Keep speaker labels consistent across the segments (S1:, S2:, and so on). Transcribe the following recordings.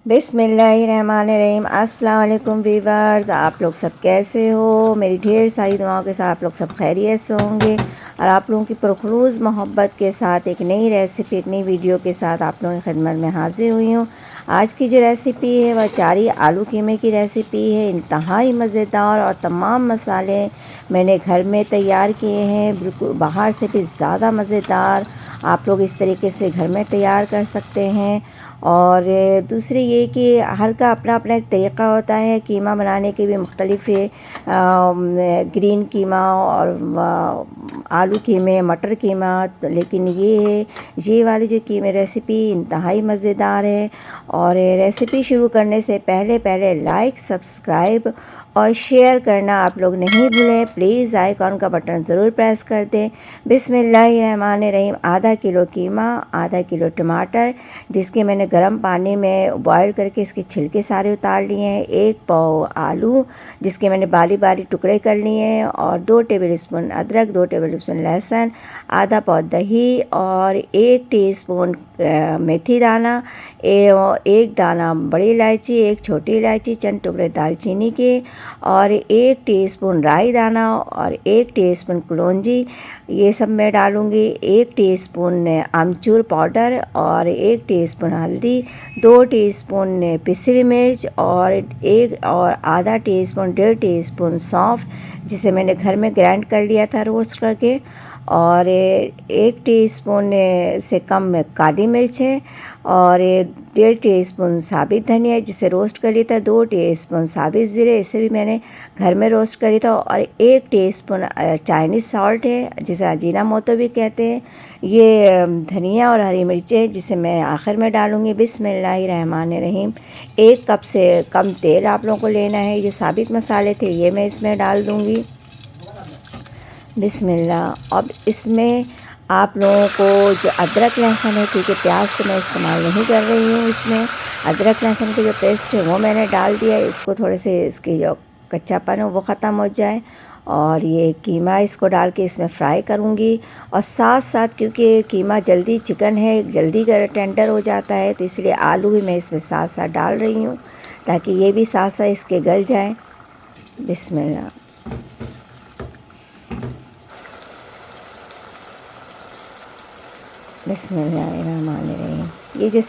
S1: बिस्मिल्लाहिर्रहमानिर्रहीम। अस्सलाम वालेकुम वीवर्स, आप लोग सब कैसे हो? मेरी ढेर सारी दुआओं के साथ आप लोग सब खैरियत से होंगे और आप लोगों की पुरखलूस मोहब्बत के साथ एक नई रेसिपी, एक नई वीडियो के साथ आप लोगों की खिदमत में हाजिर हुई हूँ। आज की जो रेसिपी है वह चारी आलू कीमे की रेसिपी है। इंतहाई मज़ेदार और तमाम मसाले मैंने घर में तैयार किए हैं, बिल्कुल बाहर से भी ज़्यादा मज़ेदार। आप लोग इस तरीके से घर में तैयार कर सकते हैं। और दूसरी ये कि हर का अपना अपना एक तरीक़ा होता है कीमा बनाने के भी मुख्तलिफ़ ग्रीन कीमा और आलू कीमे, मटर कीमा। लेकिन ये वाली जो कीमे रेसिपी इंतहाई मज़ेदार है। और रेसिपी शुरू करने से पहले लाइक, सब्सक्राइब और शेयर करना आप लोग नहीं भूलें। प्लीज़ आइकॉन का बटन ज़रूर प्रेस कर दें। बिस्मिल्लाहिर्रहमानिर्रहीम। आधा किलो कीमा, आधा किलो टमाटर जिसके मैंने गर्म पानी में बॉयल करके इसके छिलके सारे उतार लिए हैं। 1 पाव आलू जिसके मैंने बारी बारी टुकड़े कर लिए हैं। और 2 टेबलस्पून अदरक, 2 टेबलस्पून लहसुन, आधा पाव दही और 1 टीस्पून मेथी दाना, 1 दाना बड़ी इलायची, 1 छोटी इलायची, चंद टुकड़े दालचीनी के और 1 टीस्पून राई दाना और 1 टीस्पून कलौंजी, ये सब मैं डालूँगी। 1 टीस्पून आमचूर पाउडर और 1 टीस्पून हल्दी, 2 टीस्पून पिसी हुई मिर्च और आधा टीस्पून, 1.5 टीस्पून सौंफ जिसे मैंने घर में ग्राइंड कर लिया था रोस्ट करके। और 1 टीस्पून से कम काली मिर्च है और 1.5 टीस्पून साबित धनिया जिसे रोस्ट कर लिया था। 2 टीस्पून साबित ज़ीरे, इसे भी मैंने घर में रोस्ट कर लिया था। और 1 टीस्पून चाइनीज़ सॉल्ट है जिसे अजीनामोटो भी कहते हैं। ये धनिया और हरी मिर्चें जिसे मैं आखिर में डालूँगी। बिस्मिल्लाहिर्रहमानिर्रहीम। 1 कप से कम तेल आप लोगों को लेना है। ये साबित मसाले थे, ये मैं इसमें डाल दूँगी। बिस्मिल्लाह। अब इसमें आप लोगों को जो अदरक लहसुन है, क्योंकि प्याज तो मैं इस्तेमाल नहीं कर रही हूँ, इसमें अदरक लहसुन की जो पेस्ट है वो मैंने डाल दिया। इसको थोड़े से इसकी जो कच्चापन है वो ख़त्म हो जाए। और ये कीमा इसको डाल के इसमें फ्राई करूँगी। और साथ साथ क्योंकि कीमा जल्दी चिकन है, जल्दी टेंडर हो जाता है, तो इसलिए आलू भी मैं इसमें साथ साथ डाल रही हूँ ताकि ये भी साथ साथ इसके गल जाए। बिस्मिल्लाह। बिस्मिल्लाहिर्रहमानिर्रहीम। ये जो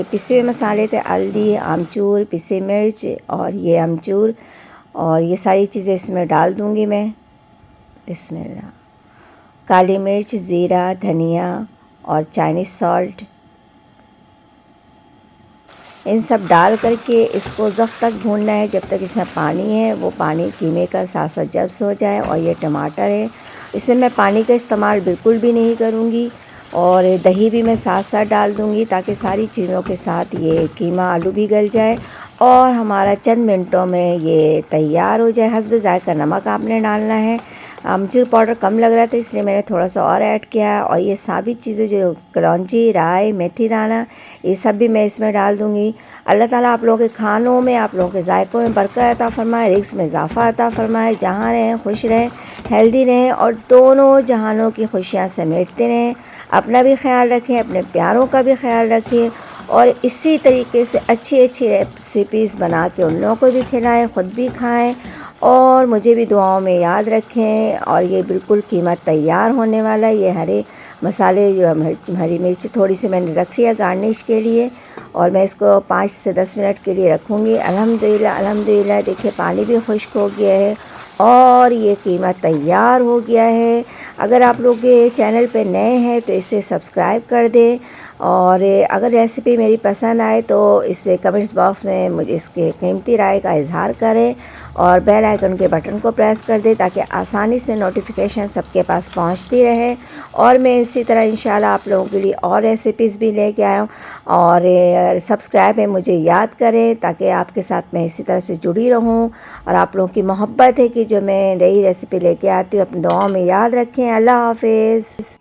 S1: पिसे हुए मसाले थे, हल्दी, आमचूर, पिसे मिर्च और ये अमचूर और ये सारी चीज़ें इसमें डाल दूँगी मैं। बिस्मिल्लाह। काली मिर्च, ज़ीरा, धनिया और चाइनीज़ सॉल्ट, इन सब डाल करके इसको जब तक भूनना है जब तक इसमें पानी है वो पानी कीमे का साथ साथ जब्स हो जाए। और ये टमाटर है, इसमें मैं पानी का इस्तेमाल बिल्कुल भी नहीं करूँगी। और दही भी मैं साथ साथ डाल दूँगी ताकि सारी चीज़ों के साथ ये कीमा आलू भी गल जाए और हमारा चंद मिनटों में ये तैयार हो जाए। हस्ब ज़ायक़ा नमक आपने डालना है। आमचूर पाउडर कम लग रहा था इसलिए मैंने थोड़ा सा और ऐड किया। और ये साबित चीज़ें जो कलौंजी, राई, मेथी दाना, ये सब भी मैं इसमें डाल दूँगी। अल्लाह ताला आप लोगों के खानों में, आप लोगों के जायकों में बरकत अता फ़रमाए, रिज़्क़ में इज़ाफ़ा अता फ़रमाए। जहाँ रहें खुश रहें, हेल्दी रहें और दोनों जहानों की खुशियाँ समेटते रहें। अपना भी ख्याल रखें, अपने प्यारों का भी ख्याल रखें और इसी तरीके से अच्छी अच्छी रेसिपीज़ बना के उन लोगों को भी खिलाएं, ख़ुद भी खाएं और मुझे भी दुआओं में याद रखें। और ये बिल्कुल कीमा तैयार होने वाला है। ये हरे मसाले जो हरी मिर्च थोड़ी सी मैंने रख लिया गार्निश के लिए और मैं इसको 5 से 10 मिनट के लिए रखूँगी। अल्हम्दुलिल्लाह अल्हम्दुलिल्लाह। देखिए पानी भी खुश्क हो गया है और ये कीमा तैयार हो गया है। अगर आप लोग ये चैनल पे नए हैं तो इसे सब्सक्राइब कर दें और अगर रेसिपी मेरी पसंद आए तो इसे कमेंट्स बॉक्स में मुझे इसके कीमती राय का इजहार करें और बेल आइकन के बटन को प्रेस कर दें ताकि आसानी से नोटिफिकेशन सबके पास पहुंचती रहे। और मैं इसी तरह इंशाल्लाह आप लोगों के लिए और रेसिपीज़ भी लेके आया हूँ। और सब्सक्राइब में मुझे याद करें ताकि आपके साथ मैं इसी तरह से जुड़ी रहूँ। और आप लोगों की मोहब्बत है कि जो मैं नई रेसिपी लेके आती हूँ अपनी दुआओं में याद रखें। अल्लाह हाफ़िज़।